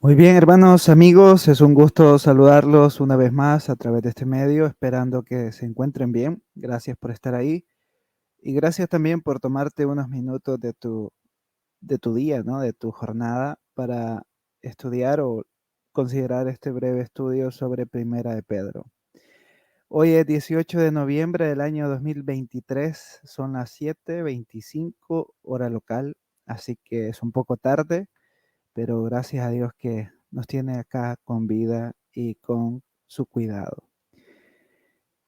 Muy bien, hermanos, amigos, es un gusto saludarlos una vez más a través de este medio, esperando que se encuentren bien. Gracias por estar ahí y gracias también por tomarte unos minutos de tu día, ¿no? De tu jornada para estudiar o considerar este breve estudio sobre Primera de Pedro. Hoy es 18 de noviembre del año 2023, son las 7:25 hora local, así que es un poco tarde, pero gracias a Dios que nos tiene acá con vida y con su cuidado.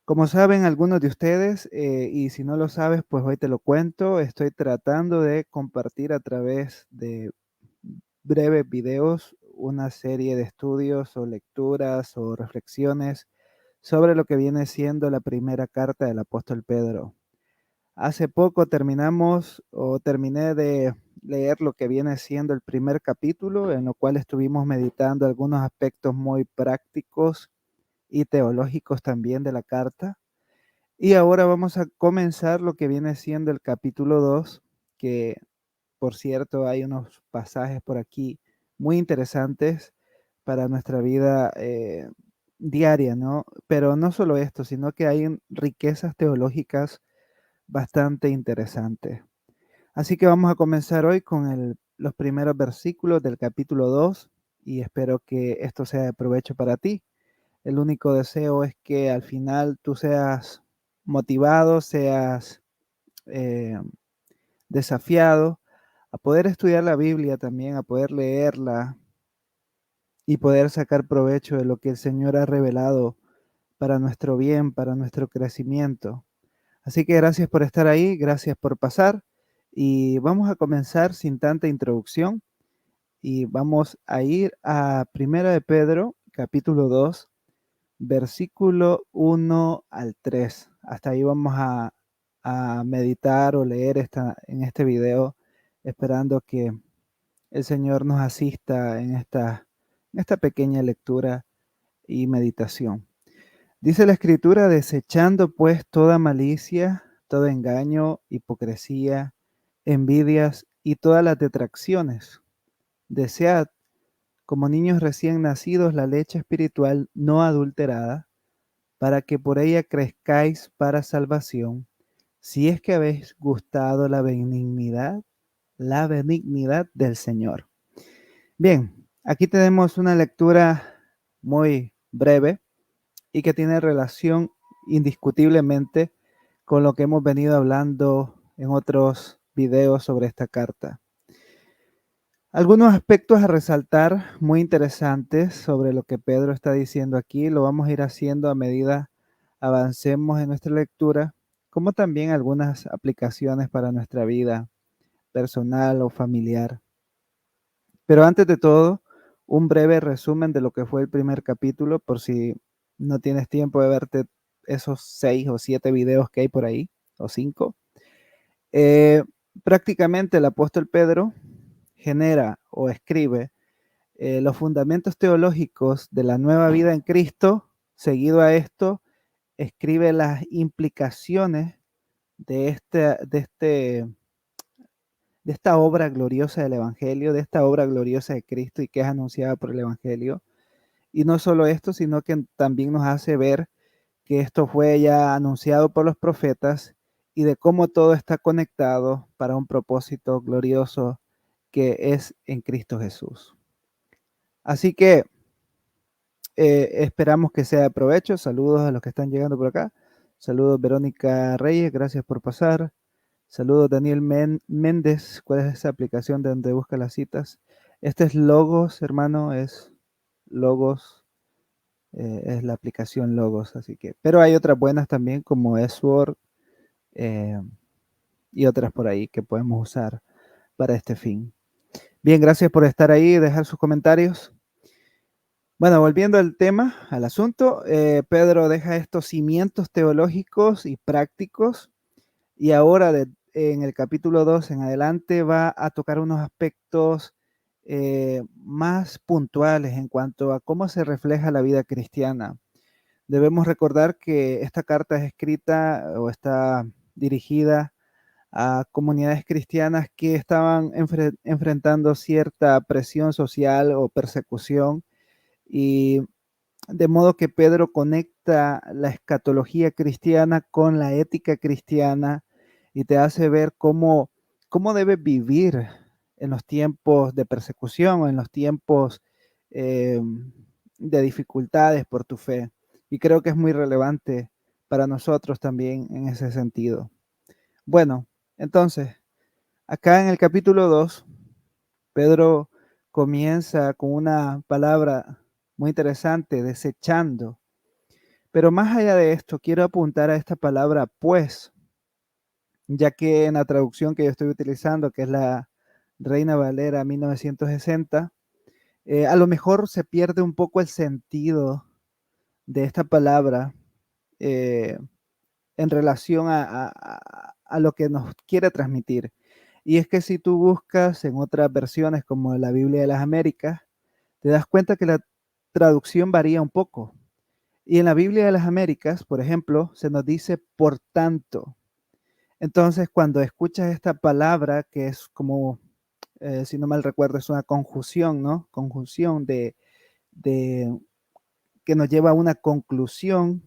Como saben algunos de ustedes, y si no lo sabes, pues hoy te lo cuento, estoy tratando de compartir a través de breves videos una serie de estudios o lecturas o reflexiones sobre lo que viene siendo la primera carta del apóstol Pedro. Hace poco terminé de leer lo que viene siendo el primer capítulo, en lo cual estuvimos meditando algunos aspectos muy prácticos y teológicos también de la carta. Y ahora vamos a comenzar lo que viene siendo el capítulo 2, que por cierto hay unos pasajes por aquí muy interesantes para nuestra vida diaria, ¿no? Pero no solo esto, sino que hay riquezas teológicas bastante interesantes. Así que vamos a comenzar hoy con los primeros versículos del capítulo 2 y espero que esto sea de provecho para ti. El único deseo es que al final tú seas motivado, seas eh, desafiado a poder estudiar la Biblia también, a poder leerla y poder sacar provecho de lo que el Señor ha revelado para nuestro bien, para nuestro crecimiento. Así que gracias por estar ahí, gracias por pasar y vamos a comenzar sin tanta introducción y vamos a ir a Primera de Pedro, capítulo 2, versículo 1 al 3. Hasta ahí vamos a meditar o leer en este video, esperando que el Señor nos asista en esta pequeña lectura y meditación. Dice la Escritura, desechando pues toda malicia, todo engaño, hipocresía, envidias y todas las detracciones. Desead, como niños recién nacidos, la leche espiritual no adulterada, para que por ella crezcáis para salvación, si es que habéis gustado la benignidad del Señor. Bien, aquí tenemos una lectura muy breve y que tiene relación indiscutiblemente con lo que hemos venido hablando en otros videos sobre esta carta. Algunos aspectos a resaltar muy interesantes sobre lo que Pedro está diciendo aquí, lo vamos a ir haciendo a medida avancemos en nuestra lectura, como también algunas aplicaciones para nuestra vida personal o familiar. Pero antes de todo, un breve resumen de lo que fue el primer capítulo, por si no tienes tiempo de verte esos 6 o 7 videos que hay por ahí, o 5. Eh, Prácticamente el apóstol Pedro genera o escribe los fundamentos teológicos de la nueva vida en Cristo. Seguido a esto, escribe las implicaciones de esta obra gloriosa del Evangelio, de esta obra gloriosa de Cristo y que es anunciada por el Evangelio. Y no solo esto, sino que también nos hace ver que esto fue ya anunciado por los profetas y de cómo todo está conectado para un propósito glorioso que es en Cristo Jesús. Así que esperamos que sea de provecho. Saludos a los que están llegando por acá. Saludos Verónica Reyes, gracias por pasar. Saludos Daniel Méndez, ¿cuál es esa aplicación de donde busca las citas? Este es Logos, hermano, es Logos, es la aplicación Logos, así que, pero hay otras buenas también como Sword eh, y otras por ahí que podemos usar para este fin. Bien, gracias por estar ahí y dejar sus comentarios. Bueno, volviendo al tema, al asunto, Pedro deja estos cimientos teológicos y prácticos y ahora en el capítulo 2 en adelante va a tocar unos aspectos más puntuales en cuanto a cómo se refleja la vida cristiana. Debemos recordar que esta carta es escrita o está dirigida a comunidades cristianas que estaban enfrentando cierta presión social o persecución, y de modo que Pedro conecta la escatología cristiana con la ética cristiana y te hace ver cómo debes vivir en los tiempos de persecución o en los tiempos eh, de dificultades por tu fe. Y creo que es muy relevante para nosotros también en ese sentido. Bueno, entonces, acá en el capítulo 2 Pedro comienza con una palabra muy interesante, desechando. Pero más allá de esto, quiero apuntar a esta palabra pues, ya que en la traducción que yo estoy utilizando, que es la Reina Valera 1960, a lo mejor se pierde un poco el sentido de esta palabra eh, en relación a lo que nos quiere transmitir. Y es que si tú buscas en otras versiones como la Biblia de las Américas, te das cuenta que la traducción varía un poco. Y en la Biblia de las Américas, por ejemplo, se nos dice por tanto. Entonces, cuando escuchas esta palabra, que es como, si no mal recuerdo, es una conjunción, ¿no? Conjunción de que nos lleva a una conclusión.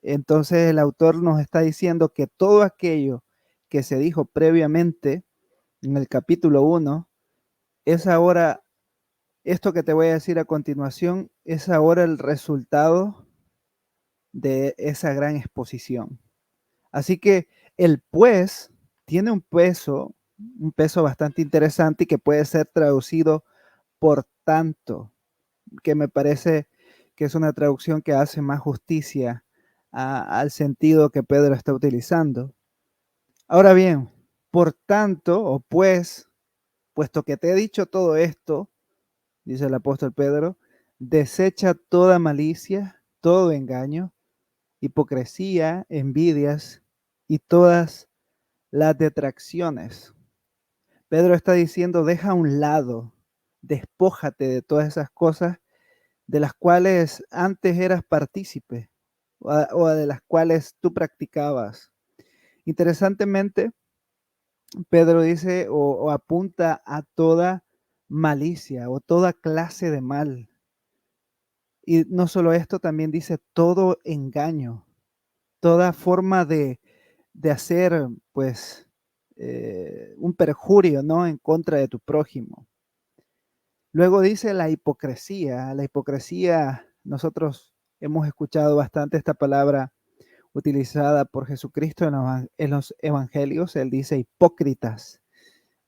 Entonces, el autor nos está diciendo que todo aquello que se dijo previamente en el capítulo 1 es ahora, esto que te voy a decir a continuación, es ahora el resultado de esa gran exposición. Así que el pues tiene un peso bastante interesante y que puede ser traducido por tanto, que me parece que es una traducción que hace más justicia al sentido que Pedro está utilizando. Ahora bien, por tanto, o pues, puesto que te he dicho todo esto, dice el apóstol Pedro, desecha toda malicia, todo engaño, hipocresía, envidias y todas las detracciones. Pedro está diciendo, deja a un lado, despójate de todas esas cosas de las cuales antes eras partícipe o de las cuales tú practicabas. Interesantemente, Pedro dice o apunta a toda malicia o toda clase de mal. Y no solo esto, también dice todo engaño, toda forma de hacer, pues, un perjurio, ¿no? En contra de tu prójimo. Luego dice la hipocresía. La hipocresía, nosotros hemos escuchado bastante esta palabra utilizada por Jesucristo en los evangelios. Él dice hipócritas.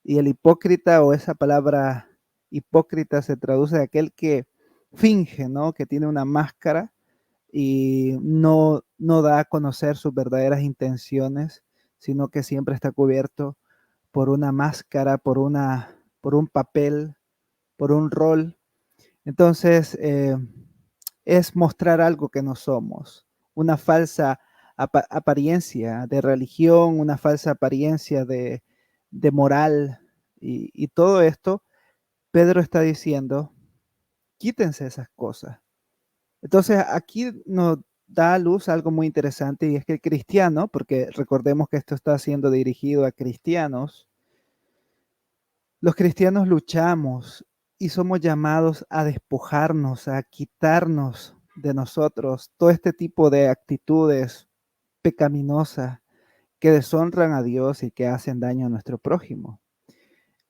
Y el hipócrita o esa palabra hipócrita se traduce de aquel que finge, ¿no? Que tiene una máscara y no da a conocer sus verdaderas intenciones, sino que siempre está cubierto por una máscara, por un papel, por un rol. Entonces, es mostrar algo que no somos, una falsa apariencia de religión, una falsa apariencia de moral y todo esto, Pedro está diciendo, quítense esas cosas. Entonces, aquí nos da a luz algo muy interesante y es que el cristiano, porque recordemos que esto está siendo dirigido a cristianos, los cristianos luchamos y somos llamados a despojarnos, a quitarnos de nosotros todo este tipo de actitudes pecaminosas que deshonran a Dios y que hacen daño a nuestro prójimo.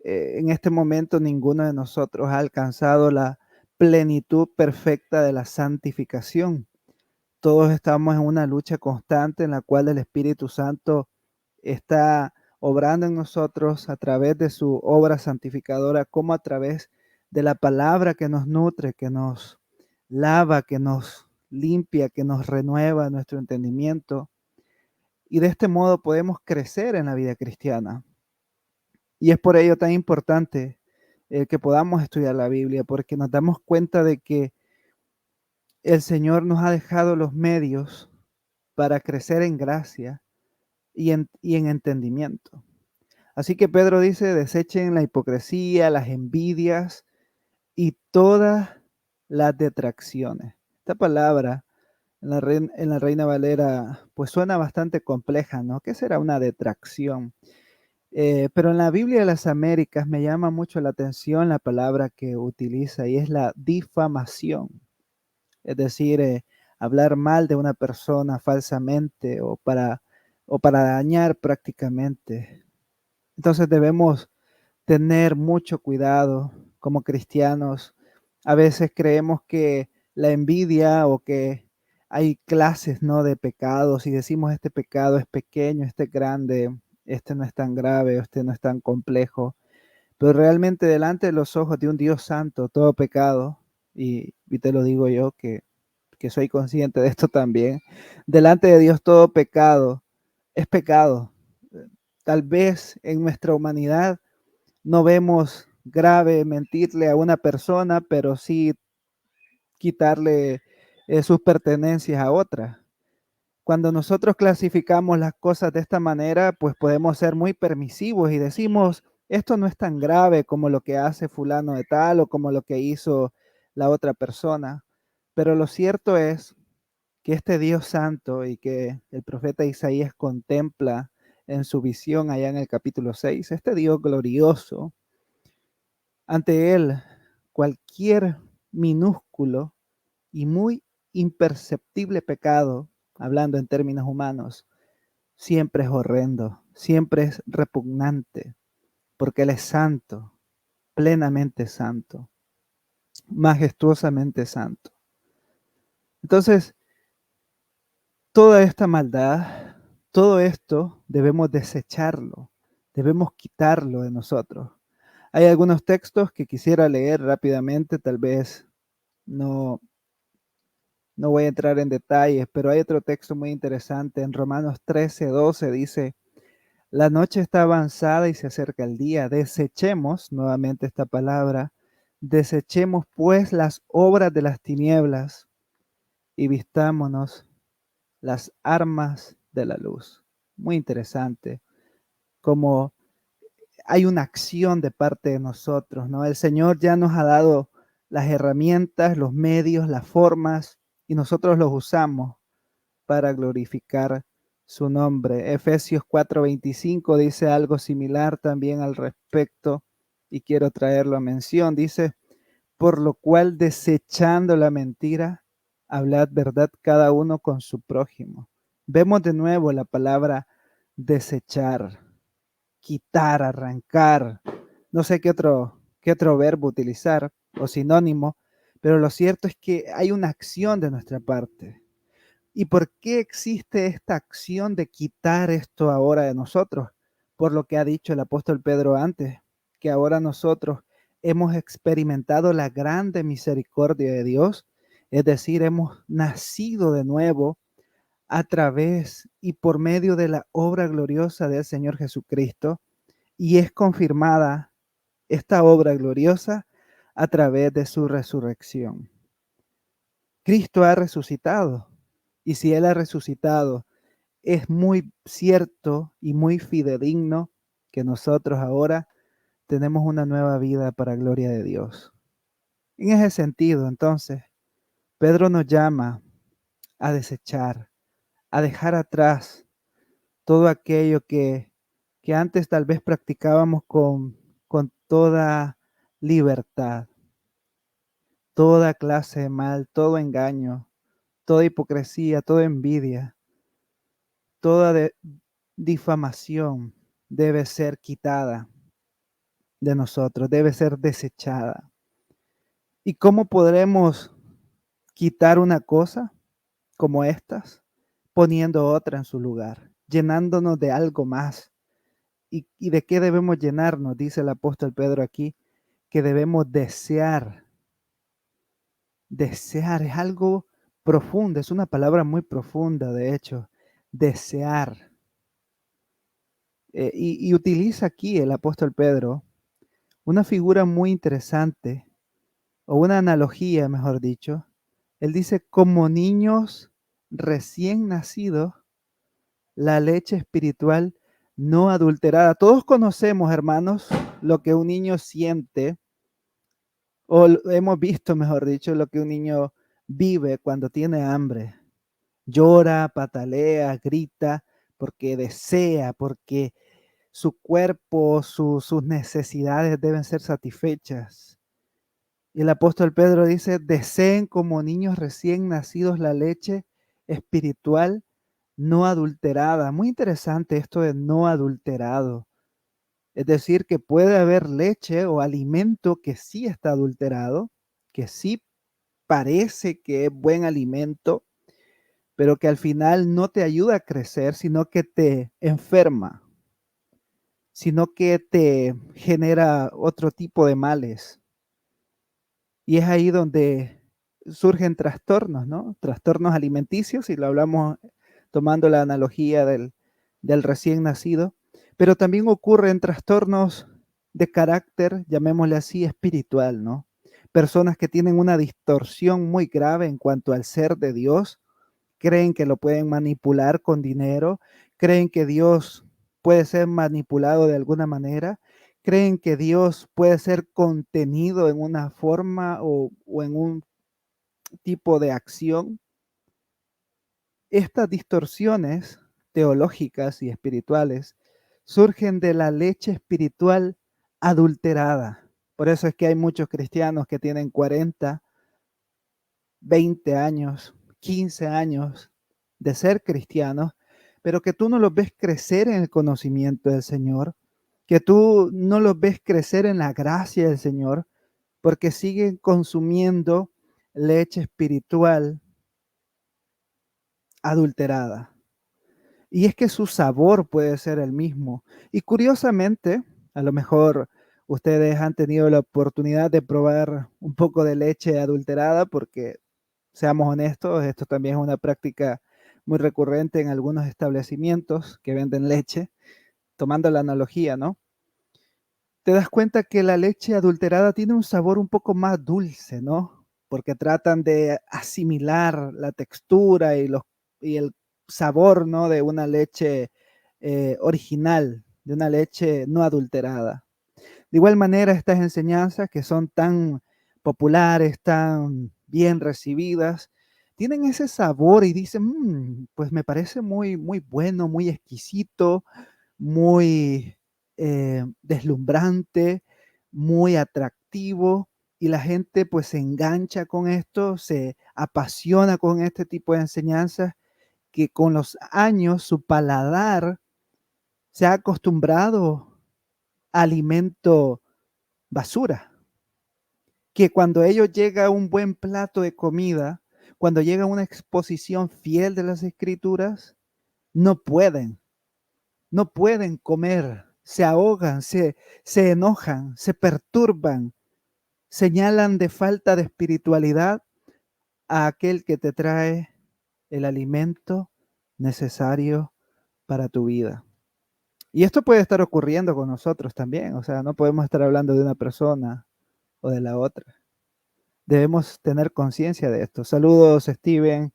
En este momento ninguno de nosotros ha alcanzado la plenitud perfecta de la santificación. Todos estamos en una lucha constante en la cual el Espíritu Santo está obrando en nosotros a través de su obra santificadora, como a través de la palabra que nos nutre, que nos lava, que nos limpia, que nos renueva nuestro entendimiento. Y de este modo podemos crecer en la vida cristiana. Y es por ello tan importante que podamos estudiar la Biblia, porque nos damos cuenta de que el Señor nos ha dejado los medios para crecer en gracia y en entendimiento. Así que Pedro dice, desechen la hipocresía, las envidias y todas las detracciones. Esta palabra En la Reina Valera, pues suena bastante compleja, ¿no? ¿Qué será una detracción? Pero en la Biblia de las Américas me llama mucho la atención la palabra que utiliza y es la difamación. Es decir, hablar mal de una persona falsamente o para dañar prácticamente. Entonces debemos tener mucho cuidado como cristianos. A veces creemos que la envidia o que hay clases, ¿no?, de pecados y decimos este pecado es pequeño, este es grande, este no es tan grave, este no es tan complejo. Pero realmente delante de los ojos de un Dios santo, todo pecado, y te lo digo yo que soy consciente de esto también, delante de Dios todo pecado es pecado. Tal vez en nuestra humanidad no vemos grave mentirle a una persona, pero sí quitarle sus pertenencias a otra. Cuando nosotros clasificamos las cosas de esta manera, pues podemos ser muy permisivos y decimos, esto no es tan grave como lo que hace fulano de tal o como lo que hizo la otra persona. Pero lo cierto es que este Dios santo y que el profeta Isaías contempla en su visión allá en el capítulo 6, este Dios glorioso, ante él cualquier minúsculo y muy imperceptible pecado, hablando en términos humanos, siempre es horrendo, siempre es repugnante, porque Él es santo, plenamente santo, majestuosamente santo. Entonces, toda esta maldad, todo esto debemos desecharlo, debemos quitarlo de nosotros. Hay algunos textos que quisiera leer rápidamente, tal vez no, no voy a entrar en detalles, pero hay otro texto muy interesante en Romanos 13:12 dice, la noche está avanzada y se acerca el día. Desechemos, nuevamente esta palabra, desechemos pues las obras de las tinieblas y vistámonos las armas de la luz. Muy interesante, como hay una acción de parte de nosotros, ¿no? El Señor ya nos ha dado las herramientas, los medios, las formas, y nosotros los usamos para glorificar su nombre. Efesios 4:25 dice algo similar también al respecto y quiero traerlo a mención. Dice, por lo cual desechando la mentira, hablad verdad cada uno con su prójimo. Vemos de nuevo la palabra desechar, quitar, arrancar. No sé qué otro verbo utilizar o sinónimo, pero lo cierto es que hay una acción de nuestra parte. ¿Y por qué existe esta acción de quitar esto ahora de nosotros? Por lo que ha dicho el apóstol Pedro antes, que ahora nosotros hemos experimentado la grande misericordia de Dios, es decir, hemos nacido de nuevo a través y por medio de la obra gloriosa del Señor Jesucristo, y es confirmada esta obra gloriosa a través de su resurrección. Cristo ha resucitado, y si Él ha resucitado, es muy cierto y muy fidedigno que nosotros ahora tenemos una nueva vida para gloria de Dios. En ese sentido, entonces, Pedro nos llama a desechar, a dejar atrás todo aquello que antes tal vez practicábamos con toda libertad, toda clase de mal, todo engaño, toda hipocresía, toda envidia, toda difamación debe ser quitada de nosotros, debe ser desechada. ¿Y cómo podremos quitar una cosa como estas? Poniendo otra en su lugar, llenándonos de algo más. ¿Y de qué debemos llenarnos? Dice el apóstol Pedro aquí, que debemos desear. Desear es algo profundo, es una palabra muy profunda, de hecho, desear. Y utiliza aquí el apóstol Pedro una figura muy interesante, o una analogía, mejor dicho. Él dice, como niños recién nacidos, la leche espiritual no adulterada. Todos conocemos, hermanos, lo que un niño siente, o hemos visto, mejor dicho, lo que un niño vive cuando tiene hambre. Llora, patalea, grita, porque desea, porque su cuerpo, sus necesidades deben ser satisfechas. Y el apóstol Pedro dice, deseen como niños recién nacidos la leche espiritual no adulterada. Muy interesante esto de no adulterado. Es decir, que puede haber leche o alimento que sí está adulterado, que sí parece que es buen alimento, pero que al final no te ayuda a crecer, sino que te enferma, sino que te genera otro tipo de males. Y es ahí donde surgen trastornos, ¿no? Trastornos alimenticios, y lo hablamos tomando la analogía del recién nacido, pero también ocurren trastornos de carácter, llamémosle así, espiritual, ¿no? Personas que tienen una distorsión muy grave en cuanto al ser de Dios, creen que lo pueden manipular con dinero, creen que Dios puede ser manipulado de alguna manera, creen que Dios puede ser contenido en una forma o en un tipo de acción. Estas distorsiones teológicas y espirituales surgen de la leche espiritual adulterada. Por eso es que hay muchos cristianos que tienen 40, 20 años, 15 años de ser cristianos, pero que tú no los ves crecer en el conocimiento del Señor, que tú no los ves crecer en la gracia del Señor, porque siguen consumiendo leche espiritual adulterada. Y es que su sabor puede ser el mismo. Y curiosamente, a lo mejor ustedes han tenido la oportunidad de probar un poco de leche adulterada, porque seamos honestos, esto también es una práctica muy recurrente en algunos establecimientos que venden leche, tomando la analogía, ¿no? Te das cuenta que la leche adulterada tiene un sabor un poco más dulce, ¿no? Porque tratan de asimilar la textura y el sabor, ¿no? De una leche original, de una leche no adulterada. De igual manera, estas enseñanzas que son tan populares, tan bien recibidas, tienen ese sabor y dicen, pues me parece muy, muy bueno, muy exquisito, muy deslumbrante, muy atractivo, y la gente pues se engancha con esto, se apasiona con este tipo de enseñanzas, que con los años su paladar se ha acostumbrado a alimento basura, que cuando ellos llega a un buen plato de comida, cuando llega una exposición fiel de las escrituras, no pueden, no pueden comer, se ahogan, se enojan, se perturban, señalan de falta de espiritualidad a aquel que te trae el alimento necesario para tu vida. Y esto puede estar ocurriendo con nosotros también, o sea, no podemos estar hablando de una persona o de la otra. Debemos tener conciencia de esto. Saludos, Steven.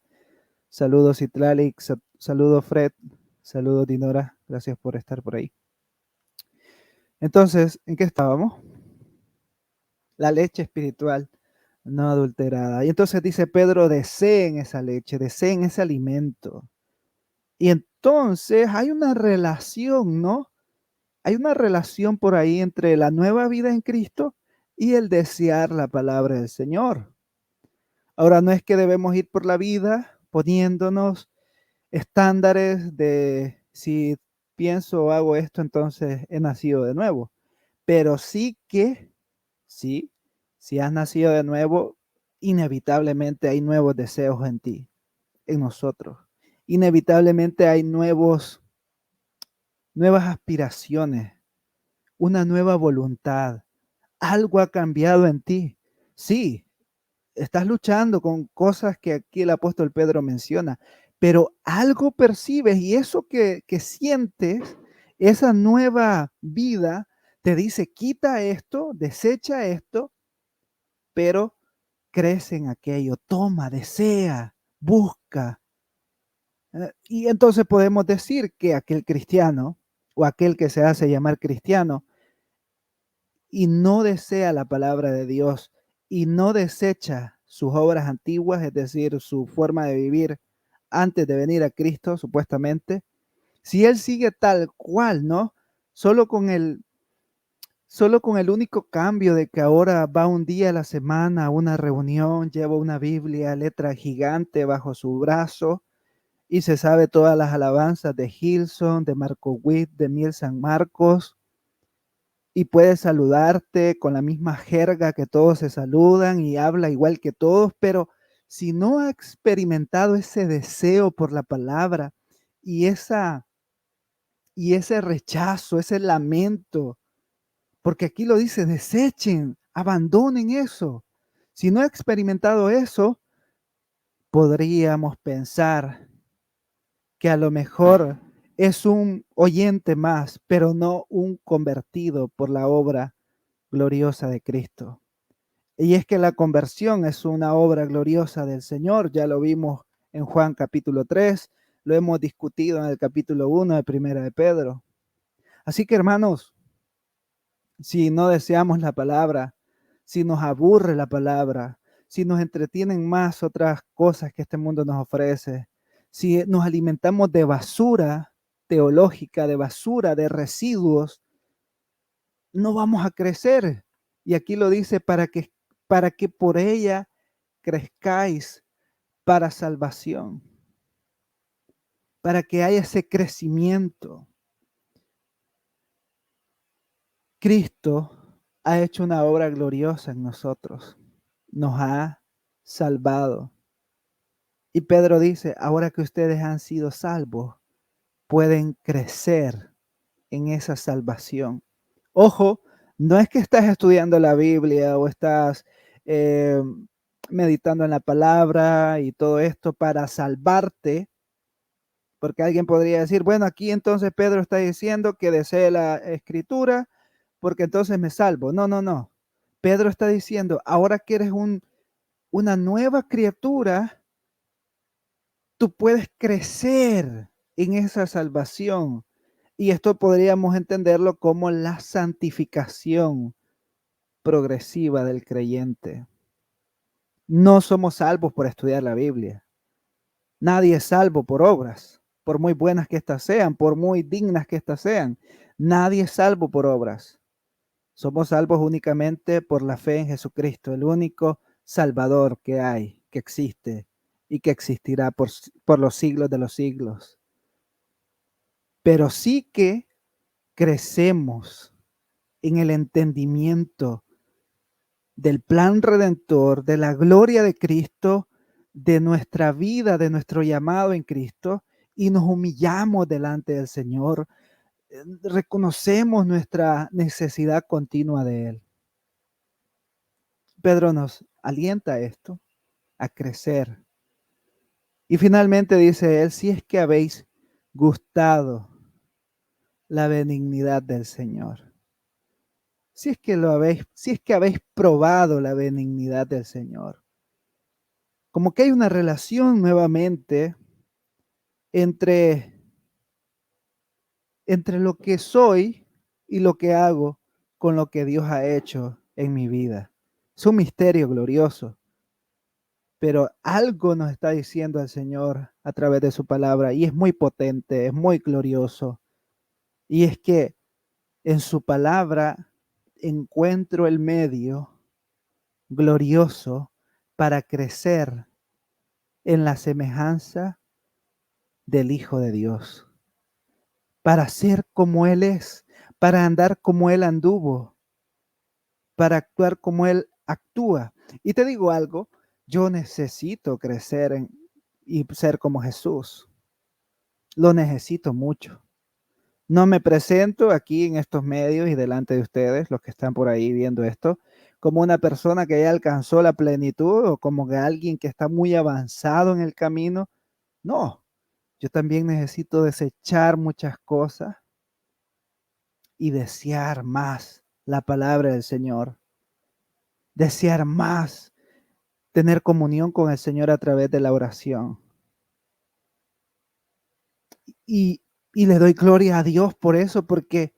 Saludos, Itlalik. Saludos, Fred. Saludos, Dinora. Gracias por estar por ahí. Entonces, ¿en qué estábamos? La leche espiritual no adulterada. Y entonces dice Pedro, deseen esa leche, deseen ese alimento. Y entonces hay una relación, ¿no? Hay una relación por ahí entre la nueva vida en Cristo y el desear la palabra del Señor. Ahora, no es que debemos ir por la vida poniéndonos estándares de si pienso o hago esto, entonces he nacido de nuevo. Pero sí que, sí, si has nacido de nuevo, inevitablemente hay nuevos deseos en ti, en nosotros. Inevitablemente hay nuevas aspiraciones, una nueva voluntad. Algo ha cambiado en ti. Sí, estás luchando con cosas que aquí el apóstol Pedro menciona, pero algo percibes y eso que sientes, esa nueva vida, te dice, quita esto, desecha esto, pero crece en aquello, toma, desea, busca. Y entonces podemos decir que aquel cristiano o aquel que se hace llamar cristiano y no desea la palabra de Dios y no desecha sus obras antiguas, es decir, su forma de vivir antes de venir a Cristo, supuestamente, si él sigue tal cual, ¿no? Solo con el, solo con el único cambio de que ahora va un día a la semana a una reunión, lleva una Biblia, letra gigante bajo su brazo y se sabe todas las alabanzas de Hilson, de Marco Witt, de Miel San Marcos, y puede saludarte con la misma jerga que todos se saludan y habla igual que todos, pero si no ha experimentado ese deseo por la palabra y esa y ese rechazo, ese lamento, porque aquí lo dice, desechen, abandonen eso. Si no ha experimentado eso, podríamos pensar que a lo mejor es un oyente más, pero no un convertido por la obra gloriosa de Cristo. Y es que la conversión es una obra gloriosa del Señor, ya lo vimos en Juan capítulo 3, lo hemos discutido en el capítulo 1 de Primera de Pedro. Así que hermanos, si no deseamos la palabra, si nos aburre la palabra, si nos entretienen más otras cosas que este mundo nos ofrece, si nos alimentamos de basura teológica, de basura, de residuos, no vamos a crecer. Y aquí lo dice para que por ella crezcáis para salvación, para que haya ese crecimiento. Cristo ha hecho una obra gloriosa en nosotros, nos ha salvado. Y Pedro dice, ahora que ustedes han sido salvos, pueden crecer en esa salvación. Ojo, no es que estás estudiando la Biblia o estás eh, meditando en la palabra y todo esto para salvarte, porque alguien podría decir, bueno, aquí entonces Pedro está diciendo que desee la escritura, porque entonces me salvo. No, no, no. Pedro está diciendo, ahora que eres una nueva criatura, tú puedes crecer en esa salvación. Y esto podríamos entenderlo como la santificación progresiva del creyente. No somos salvos por estudiar la Biblia. Nadie es salvo por obras, por muy buenas que éstas sean, por muy dignas que éstas sean. Nadie es salvo por obras. Somos salvos únicamente por la fe en Jesucristo, el único Salvador que hay, que existe y que existirá por los siglos de los siglos. Pero sí que crecemos en el entendimiento del plan redentor, de la gloria de Cristo, de nuestra vida, de nuestro llamado en Cristo, y nos humillamos delante del Señor, reconocemos nuestra necesidad continua de Él. Pedro nos alienta a esto, a crecer. Y finalmente dice él, si es que habéis gustado la benignidad del Señor, si es que habéis probado la benignidad del Señor, como que hay una relación nuevamente entre, entre lo que soy y lo que hago con lo que Dios ha hecho en mi vida. Es un misterio glorioso, pero algo nos está diciendo el Señor a través de su palabra y es muy potente, es muy glorioso. Y es que en su palabra encuentro el medio glorioso para crecer en la semejanza del Hijo de Dios, para ser como Él es, para andar como Él anduvo, para actuar como Él actúa. Y te digo algo, yo necesito crecer y ser como Jesús. Lo necesito mucho. No me presento aquí en estos medios y delante de ustedes, los que están por ahí viendo esto, como una persona que ya alcanzó la plenitud o como que alguien que está muy avanzado en el camino. No, yo también necesito desechar muchas cosas y desear más la palabra del Señor, desear más tener comunión con el Señor a través de la oración. Y, y le doy gloria a Dios por eso, porque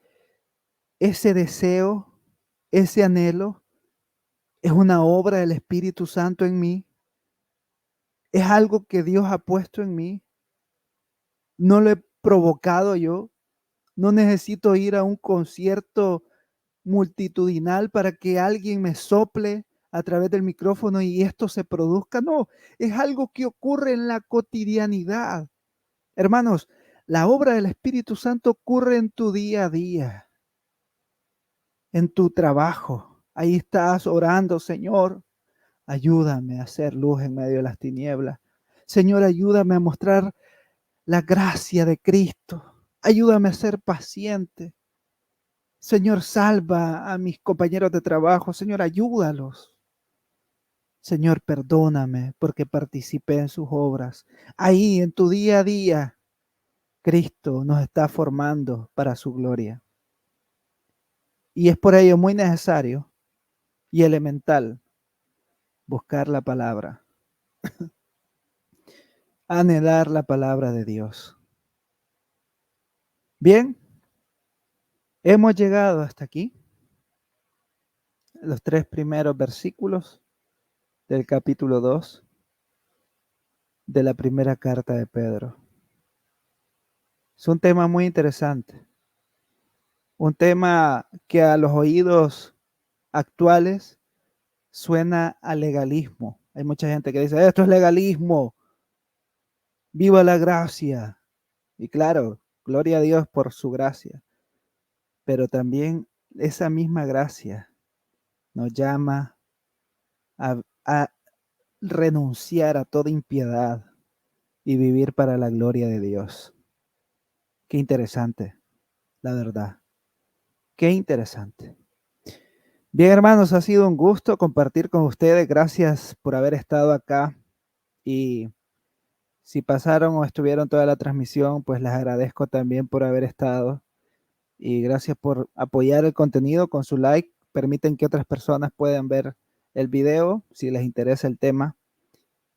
ese deseo, ese anhelo, es una obra del Espíritu Santo en mí Es algo que Dios ha puesto en mí. No lo he provocado yo. No necesito ir a un concierto multitudinal para que alguien me sople a través del micrófono y esto se produzca. No, es algo que ocurre en la cotidianidad. Hermanos, la obra del Espíritu Santo ocurre en tu día a día, en tu trabajo. Ahí estás orando, Señor, ayúdame a hacer luz en medio de las tinieblas. Señor, ayúdame a mostrar la gracia de Cristo. Ayúdame a ser paciente. Señor, salva a mis compañeros de trabajo. Señor, ayúdalos. Señor, perdóname porque participé en sus obras. Ahí, en tu día a día, Cristo nos está formando para su gloria. Y es por ello muy necesario y elemental buscar la palabra, anhelar la palabra de Dios. Bien, hemos llegado hasta aquí, los 3 primeros versículos del capítulo 2 de la primera carta de Pedro. Es un tema muy interesante, un tema que a los oídos actuales suena a legalismo. Hay mucha gente que dice, esto es legalismo, viva la gracia. Y claro, gloria a Dios por su gracia, pero también esa misma gracia nos llama a renunciar a toda impiedad y vivir para la gloria de Dios. Qué interesante, la verdad. Qué interesante. Bien, hermanos, ha sido un gusto compartir con ustedes. Gracias por haber estado acá. Y si pasaron o estuvieron toda la transmisión, pues les agradezco también por haber estado. Y gracias por apoyar el contenido con su like. Permiten que otras personas puedan ver el video si les interesa el tema.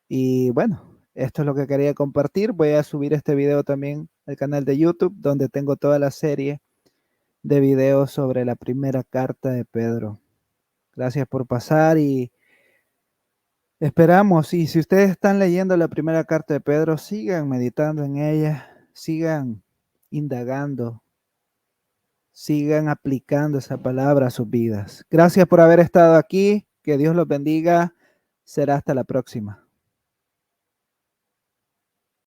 Y bueno, esto es lo que quería compartir. Voy a subir este video también al canal de YouTube, donde tengo toda la serie de videos sobre la primera carta de Pedro. Gracias por pasar y esperamos. Y si ustedes están leyendo la primera carta de Pedro, sigan meditando en ella, sigan indagando, sigan aplicando esa palabra a sus vidas. Gracias por haber estado aquí. Que Dios los bendiga. Será hasta la próxima.